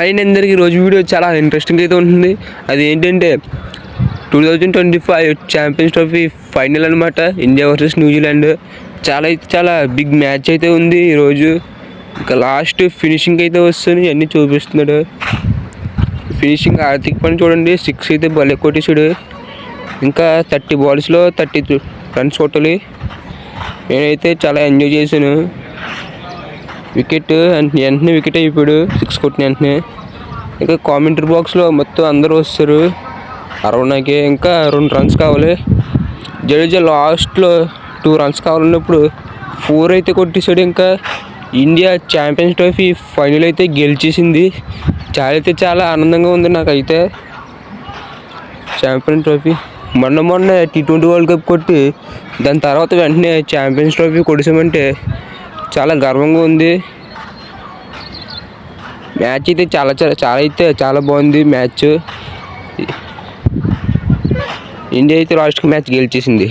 అందరికీ రోజు వీడియో చాలా ఇంట్రెస్టింగ్ అయితే ఉంటుంది. అది ఏంటంటే 2025 ఛాంపియన్స్ ట్రోఫీ ఫైనల్ అనమాట. India versus New Zealand. చాలా బిగ్ మ్యాచ్ అయితే ఉంది ఈరోజు. ఇంకా లాస్ట్ ఫినిషింగ్ అయితే వస్తుంది, అన్నీ చూపిస్తున్నాడు. ఫినిషింగ్ హార్దిక్ పాండ్యా చూడండి, 6 అయితే భలే కొట్టేసాడు. ఇంకా 30 బాల్స్లో 30 రన్స్ కొట్టాలి. నేనైతే చాలా ఎంజాయ్ చేశాను. వెంటనే వికెట్ అయిపోయాడు 6 కొట్టిన వెంటనే. ఇంకా కామెంటరీ బాక్స్లో మొత్తం అందరూ వస్తారు. అరవనాకే ఇంకా 2 రన్స్ కావాలి. జడేజా లాస్ట్లో 2 రన్స్ కావాలన్నప్పుడు 4 అయితే కొట్టేశాడు. ఇంకా ఇండియా ఛాంపియన్స్ ట్రోఫీ ఫైనల్ అయితే గెలిచేసింది. చాలా ఆనందంగా ఉంది నాకైతే. ఛాంపియన్స్ ట్రోఫీ మొన్న T20 వరల్డ్ కప్ కొట్టి దాని తర్వాత వెంటనే ఛాంపియన్స్ ట్రోఫీ కొడిసామంటే చాలా గర్వంగా ఉంది. మ్యాచ్ అయితే చాలా బాగుంది మ్యాచ్. ఇండియా అయితే లాస్ట్కి మ్యాచ్ గెలిచేసింది.